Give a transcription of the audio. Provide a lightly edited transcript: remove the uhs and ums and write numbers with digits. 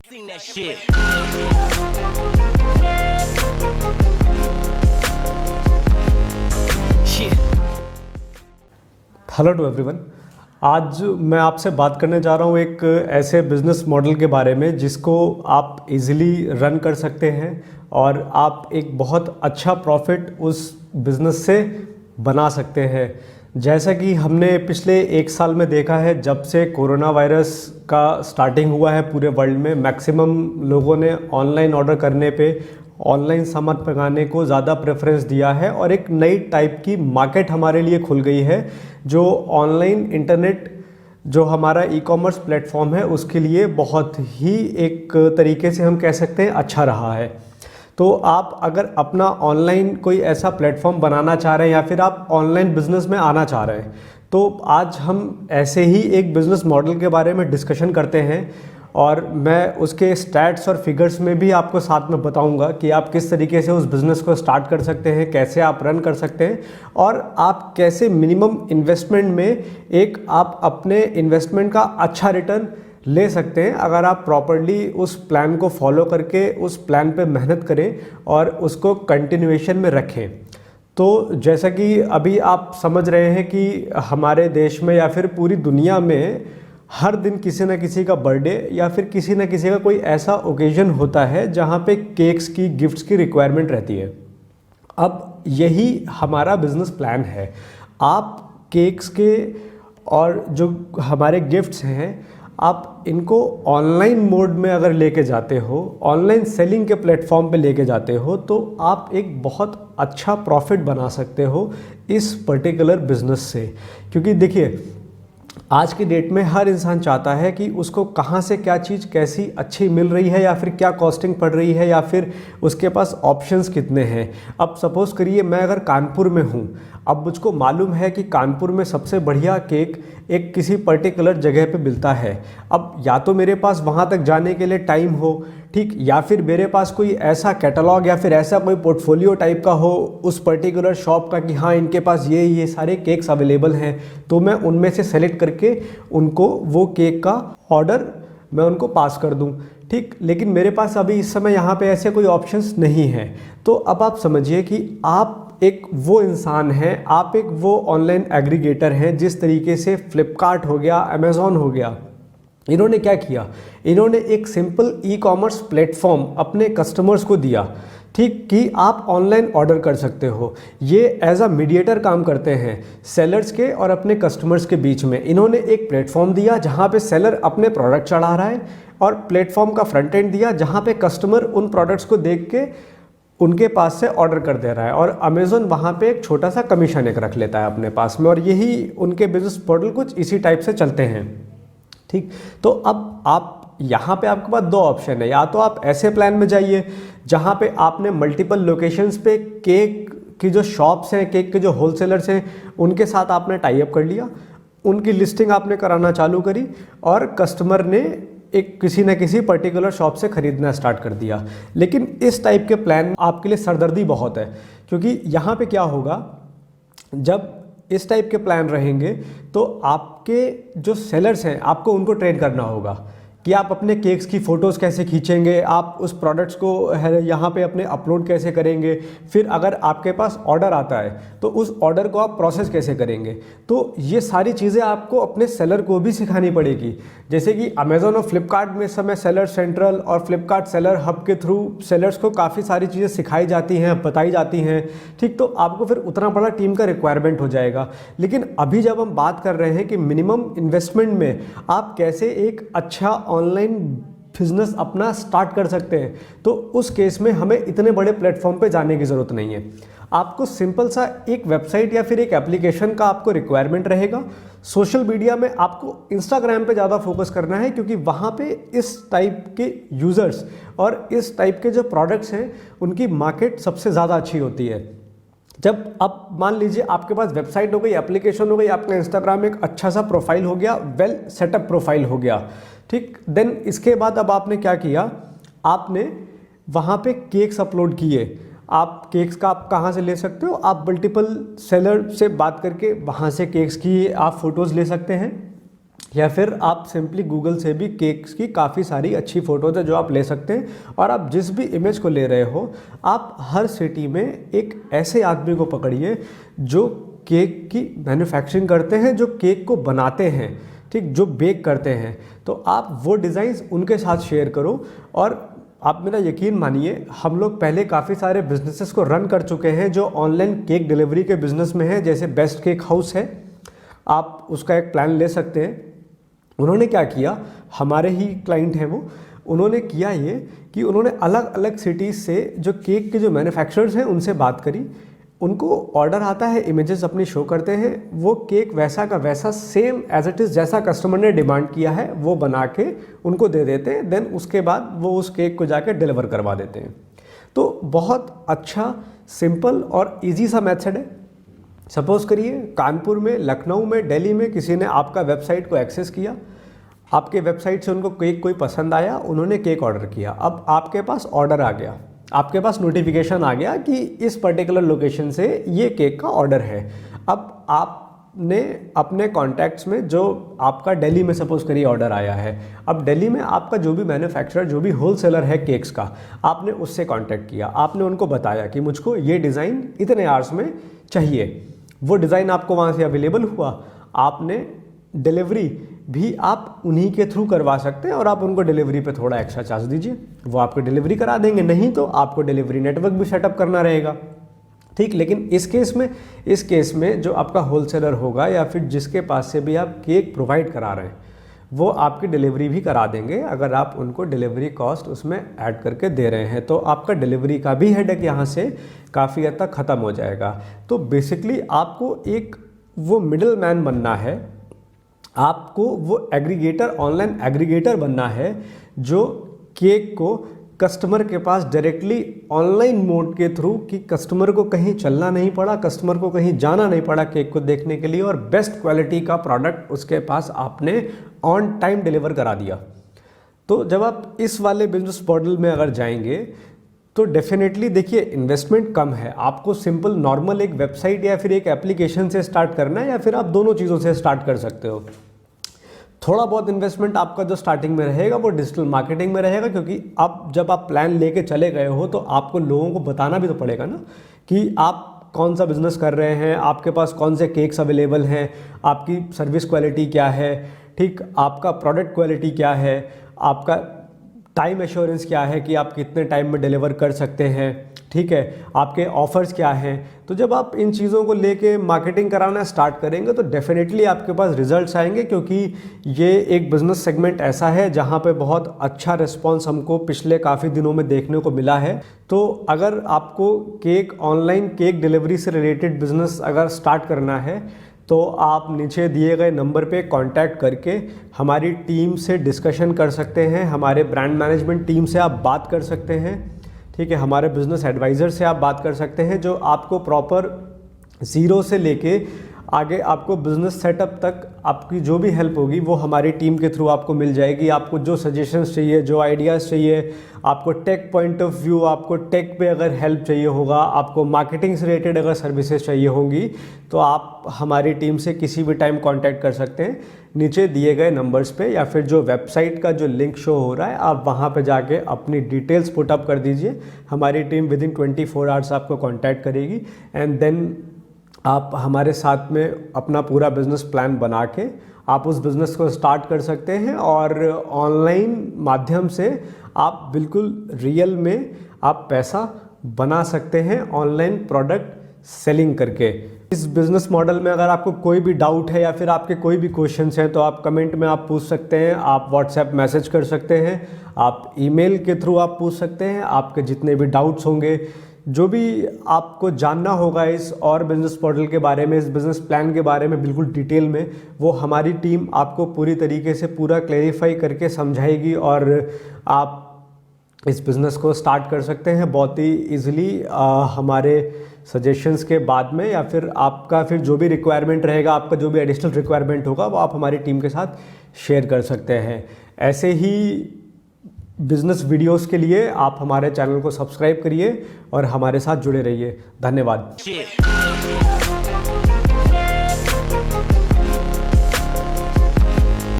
Seen that shit. Shit. Hello to everyone. आज मैं आपसे बात करने जा रहा हूँ एक ऐसे बिज़नेस मॉडल के बारे में जिसको आप इजीली रन कर सकते हैं और आप एक बहुत अच्छा प्रॉफिट उस बिज़नेस से बना सकते हैं। जैसा कि हमने पिछले एक साल में देखा है, जब से कोरोना वायरस का स्टार्टिंग हुआ है पूरे वर्ल्ड में, मैक्सिमम लोगों ने ऑनलाइन ऑर्डर करने पे, ऑनलाइन सामान मंगाने को ज़्यादा प्रेफरेंस दिया है और एक नई टाइप की मार्केट हमारे लिए खुल गई है जो ऑनलाइन इंटरनेट जो हमारा ई कॉमर्स प्लेटफॉर्म है उसके लिए बहुत ही एक तरीके से हम कह सकते हैं अच्छा रहा है। तो आप अगर अपना ऑनलाइन कोई ऐसा प्लेटफॉर्म बनाना चाह रहे हैं या फिर आप ऑनलाइन बिजनेस में आना चाह रहे हैं, तो आज हम ऐसे ही एक बिज़नेस मॉडल के बारे में डिस्कशन करते हैं और मैं उसके स्टैट्स और फिगर्स में भी आपको साथ में बताऊंगा कि आप किस तरीके से उस बिज़नेस को स्टार्ट कर सकते हैं, कैसे आप रन कर सकते हैं और आप कैसे मिनिमम इन्वेस्टमेंट में एक आप अपने इन्वेस्टमेंट का अच्छा रिटर्न ले सकते हैं अगर आप प्रॉपरली उस प्लान को फॉलो करके उस प्लान पे मेहनत करें और उसको कंटिन्यूएशन में रखें। तो जैसा कि अभी आप समझ रहे हैं कि हमारे देश में या फिर पूरी दुनिया में हर दिन किसी न किसी का बर्थडे या फिर किसी न किसी का कोई ऐसा ओकेजन होता है जहाँ पे केक्स की, गिफ्ट्स की रिक्वायरमेंट रहती है। अब यही हमारा बिजनेस प्लान है। आप केक्स के और जो हमारे गिफ्ट्स हैं, आप इनको ऑनलाइन मोड में अगर लेके जाते हो, ऑनलाइन सेलिंग के प्लेटफॉर्म पे लेके जाते हो, तो आप एक बहुत अच्छा प्रॉफिट बना सकते हो इस पर्टिकुलर बिजनेस से। क्योंकि देखिए, आज की डेट में हर इंसान चाहता है कि उसको कहाँ से क्या चीज़ कैसी अच्छी मिल रही है या फिर क्या कॉस्टिंग पड़ रही है या फिर उसके पास ऑप्शंस कितने हैं। अब सपोज़ करिए मैं अगर कानपुर में हूँ, अब मुझको मालूम है कि कानपुर में सबसे बढ़िया केक एक किसी पर्टिकुलर जगह पे मिलता है। अब या तो मेरे पास वहाँ तक जाने के लिए टाइम हो, ठीक, या फिर मेरे पास कोई ऐसा कैटलॉग या फिर ऐसा कोई पोर्टफोलियो टाइप का हो उस पर्टिकुलर शॉप का कि हाँ इनके पास ये सारे केक्स अवेलेबल हैं, तो मैं उनमें से सेलेक्ट करके उनको वो केक का ऑर्डर मैं उनको पास कर दूं, ठीक। लेकिन मेरे पास अभी इस समय यहाँ पे ऐसे कोई ऑप्शंस नहीं हैं। तो अब आप समझिए कि आप एक वो इंसान हैं, आप एक वो ऑनलाइन एग्रीगेटर हैं जिस तरीके से फ्लिपकार्ट हो गया, अमेज़ॉन हो गया। इन्होंने क्या किया, इन्होंने एक सिंपल ई कॉमर्स प्लेटफॉर्म अपने कस्टमर्स को दिया, ठीक, कि आप ऑनलाइन ऑर्डर कर सकते हो। ये एज अ मीडिएटर काम करते हैं सेलर्स के और अपने कस्टमर्स के बीच में। इन्होंने एक प्लेटफॉर्म दिया जहाँ पे सेलर अपने प्रोडक्ट चढ़ा रहा है और प्लेटफॉर्म का फ्रंट एंड दिया जहाँ पे कस्टमर उन प्रोडक्ट्स को देख के उनके पास से ऑर्डर कर दे रहा है और अमेज़ॉन वहाँ पे एक छोटा सा कमीशन एक रख लेता है अपने पास में। और यही उनके बिजनेस मॉडल कुछ इसी टाइप से चलते हैं, ठीक। तो अब आप यहाँ पे आपके पास दो ऑप्शन है, या तो आप ऐसे प्लान में जाइए जहाँ पे आपने मल्टीपल लोकेशंस पे केक की जो शॉप्स हैं, केक के जो होलसेलर्स हैं, उनके साथ आपने टाई अप कर लिया, उनकी लिस्टिंग आपने कराना चालू करी और कस्टमर ने एक किसी न किसी पर्टिकुलर शॉप से ख़रीदना स्टार्ट कर दिया। लेकिन इस टाइप के प्लान आपके लिए सरदर्दी बहुत है, क्योंकि यहाँ पे क्या होगा, जब इस टाइप के प्लान रहेंगे तो आपके जो सेलर्स हैं आपको उनको ट्रेन करना होगा कि आप अपने केक्स की फ़ोटोज़ कैसे खींचेंगे, आप उस प्रोडक्ट्स को यहाँ पे अपने अपलोड कैसे करेंगे, फिर अगर आपके पास ऑर्डर आता है तो उस ऑर्डर को आप प्रोसेस कैसे करेंगे। तो ये सारी चीज़ें आपको अपने सेलर को भी सिखानी पड़ेगी। जैसे कि अमेज़ॉन और फ्लिपकार्ट में इस समय सेलर सेंट्रल और फ्लिपकार्ट सेलर हब के थ्रू सेलर्स को काफ़ी सारी चीज़ें सिखाई जाती हैं, बताई जाती हैं, ठीक। तो आपको फिर उतना बड़ा टीम का रिक्वायरमेंट हो जाएगा। लेकिन अभी जब हम बात कर रहे हैं कि मिनिमम इन्वेस्टमेंट में आप कैसे एक अच्छा ऑनलाइन बिजनेस अपना स्टार्ट कर सकते हैं, तो उस केस में हमें इतने बड़े प्लेटफॉर्म पे जाने की ज़रूरत नहीं है। आपको सिंपल सा एक वेबसाइट या फिर एक एप्लीकेशन का आपको रिक्वायरमेंट रहेगा। सोशल मीडिया में आपको इंस्टाग्राम पे ज़्यादा फोकस करना है, क्योंकि वहाँ पे इस टाइप के यूज़र्स और इस टाइप के जो प्रोडक्ट्स हैं उनकी मार्केट सबसे ज़्यादा अच्छी होती है। जब अब मान लीजिए आपके पास वेबसाइट हो गई, एप्लीकेशन हो गई, आपका इंस्टाग्राम एक अच्छा सा प्रोफाइल हो गया, वेल सेटअप प्रोफाइल हो गया, ठीक। देन इसके बाद अब आपने क्या किया, आपने वहाँ पे केक्स अपलोड किए। आप केक्स का आप कहाँ से ले सकते हो, आप मल्टीपल सेलर से बात करके वहाँ से केक्स की आप फ़ोटोज़ ले सकते हैं। या फिर आप सिंपली गूगल से भी केक्स की काफ़ी सारी अच्छी फ़ोटोज़ है जो आप ले सकते हैं। और आप जिस भी इमेज को ले रहे हो, आप हर सिटी में एक ऐसे आदमी को पकड़िए जो केक की मैन्युफैक्चरिंग करते हैं, जो केक को बनाते हैं, ठीक, जो बेक करते हैं। तो आप वो डिज़ाइंस उनके साथ शेयर करो। और आप मेरा यकीन मानिए, हम लोग पहले काफ़ी सारे बिजनेसेस को रन कर चुके हैं जो ऑनलाइन केक डिलीवरी के बिज़नेस में है। जैसे बेस्ट केक हाउस है, आप उसका एक प्लान ले सकते हैं। उन्होंने क्या किया, हमारे ही क्लाइंट हैं वो, उन्होंने किया ये कि उन्होंने अलग अलग सिटीज़ से जो केक के जो मैन्युफैक्चरर्स हैं उनसे बात करी। उनको ऑर्डर आता है, इमेजेस अपनी शो करते हैं, वो केक वैसा का वैसा सेम एज इट इज़ जैसा कस्टमर ने डिमांड किया है वो बना के उनको दे देते हैं। देन उसके बाद वो उस केक को जाके डिलीवर करवा देते हैं। तो बहुत अच्छा, सिंपल और ईजी सा मेथड है। सपोज़ करिए कानपुर में, लखनऊ में, दिल्ली में किसी ने आपका वेबसाइट को एक्सेस किया, आपके वेबसाइट से उनको केक कोई पसंद आया, उन्होंने केक ऑर्डर किया। अब आपके पास ऑर्डर आ गया, आपके पास नोटिफिकेशन आ गया कि इस पर्टिकुलर लोकेशन से ये केक का ऑर्डर है। अब आपने अपने कॉन्टैक्ट्स में जो आपका दिल्ली में सपोज़ करिए ऑर्डर आया है, अब दिल्ली में आपका जो भी मैन्युफैक्चरर, जो भी होलसेलर है केक्स का, आपने उससे कांटेक्ट किया, आपने उनको बताया कि मुझको ये डिज़ाइन इतने आवर्स में चाहिए। वो डिज़ाइन आपको वहाँ से अवेलेबल हुआ, आपने डिलीवरी भी आप उन्हीं के थ्रू करवा सकते हैं और आप उनको डिलीवरी पे थोड़ा एक्स्ट्रा चार्ज दीजिए, वो आपको डिलीवरी करा देंगे। नहीं तो आपको डिलीवरी नेटवर्क भी सेटअप करना रहेगा, ठीक। लेकिन इस केस में जो आपका होलसेलर होगा या फिर जिसके पास से भी आप केक प्रोवाइड करा रहे हैं, वो आपकी डिलीवरी भी करा देंगे अगर आप उनको डिलीवरी कॉस्ट उसमें ऐड करके दे रहे हैं। तो आपका डिलीवरी का भी हेडेक यहाँ से काफ़ी हद तक ख़त्म हो जाएगा। तो बेसिकली आपको एक वो मिडिल मैन बनना है, आपको वो एग्रीगेटर, ऑनलाइन एग्रीगेटर बनना है जो केक को कस्टमर के पास डायरेक्टली ऑनलाइन मोड के थ्रू, कि कस्टमर को कहीं चलना नहीं पड़ा, कस्टमर को कहीं जाना नहीं पड़ा केक को देखने के लिए, और बेस्ट क्वालिटी का प्रोडक्ट उसके पास आपने ऑन टाइम डिलीवर करा दिया। तो जब आप इस वाले बिजनेस मॉडल में अगर जाएंगे तो डेफिनेटली देखिए इन्वेस्टमेंट कम है। आपको सिंपल नॉर्मल एक वेबसाइट या फिर एक एप्लीकेशन से स्टार्ट करना है, या फिर आप दोनों चीज़ों से स्टार्ट कर सकते हो। थोड़ा बहुत इन्वेस्टमेंट आपका जो स्टार्टिंग में रहेगा वो डिजिटल मार्केटिंग में रहेगा, क्योंकि अब जब आप प्लान लेके चले गए हो तो आपको लोगों को बताना भी तो पड़ेगा ना कि आप कौन सा बिज़नेस कर रहे हैं, आपके पास कौन से केक्स अवेलेबल हैं, आपकी सर्विस क्वालिटी क्या है, ठीक, आपका प्रोडक्ट क्वालिटी क्या है, आपका टाइम एश्योरेंस क्या है कि आप कितने टाइम में डिलीवर कर सकते हैं, ठीक है, आपके ऑफ़र्स क्या हैं। तो जब आप इन चीज़ों को लेके मार्केटिंग कराना स्टार्ट करेंगे तो डेफिनेटली आपके पास रिजल्ट्स आएंगे, क्योंकि ये एक बिज़नेस सेगमेंट ऐसा है जहाँ पे बहुत अच्छा रिस्पांस हमको पिछले काफ़ी दिनों में देखने को मिला है। तो अगर आपको केक, ऑनलाइन केक डिलीवरी से रिलेटेड बिज़नेस अगर स्टार्ट करना है तो आप नीचे दिए गए नंबर पे कांटेक्ट करके हमारी टीम से डिस्कशन कर सकते हैं, हमारे ब्रांड मैनेजमेंट टीम से आप बात कर सकते हैं, ठीक है, हमारे बिजनेस एडवाइज़र से आप बात कर सकते हैं, जो आपको प्रॉपर ज़ीरो से लेके आगे आपको बिज़नेस सेटअप तक आपकी जो भी हेल्प होगी वो हमारी टीम के थ्रू आपको मिल जाएगी। आपको जो सजेशंस चाहिए, जो आइडियाज़ चाहिए, आपको टेक पॉइंट ऑफ व्यू, आपको टेक पे अगर हेल्प चाहिए होगा, आपको मार्केटिंग से रिलेटेड अगर सर्विसेज चाहिए होंगी, तो आप हमारी टीम से किसी भी टाइम कांटेक्ट कर सकते हैं नीचे दिए गए नंबर्स पे, या फिर जो वेबसाइट का जो लिंक शो हो रहा है आप वहाँ पे जाके अपनी डिटेल्स पुट अप कर दीजिए। हमारी टीम विदिन 24 आवर्स आपको कॉन्टैक्ट करेगी एंड देन आप हमारे साथ में अपना पूरा बिज़नेस प्लान बना के आप उस बिज़नेस को स्टार्ट कर सकते हैं, और ऑनलाइन माध्यम से आप बिल्कुल रियल में आप पैसा बना सकते हैं ऑनलाइन प्रोडक्ट सेलिंग करके। इस बिज़नेस मॉडल में अगर आपको कोई भी डाउट है या फिर आपके कोई भी क्वेश्चंस हैं तो आप कमेंट में आप पूछ सकते हैं, आप व्हाट्सएप मैसेज कर सकते हैं, आप ईमेल के थ्रू आप पूछ सकते हैं। आपके जितने भी डाउट्स होंगे, जो भी आपको जानना होगा इस और बिज़नेस मॉडल के बारे में, इस बिज़नेस प्लान के बारे में बिल्कुल डिटेल में, वो हमारी टीम आपको पूरी तरीके से पूरा क्लैरिफाई करके समझाएगी और आप इस बिज़नेस को स्टार्ट कर सकते हैं बहुत ही ईजिली हमारे सजेशंस के बाद में, या फिर आपका फिर जो भी रिक्वायरमेंट रहेगा, आपका जो भी एडिशनल रिक्वायरमेंट होगा वो आप हमारी टीम के साथ शेयर कर सकते हैं। ऐसे ही बिज़नेस वीडियोस के लिए आप हमारे चैनल को सब्सक्राइब करिए और हमारे साथ जुड़े रहिए। धन्यवाद।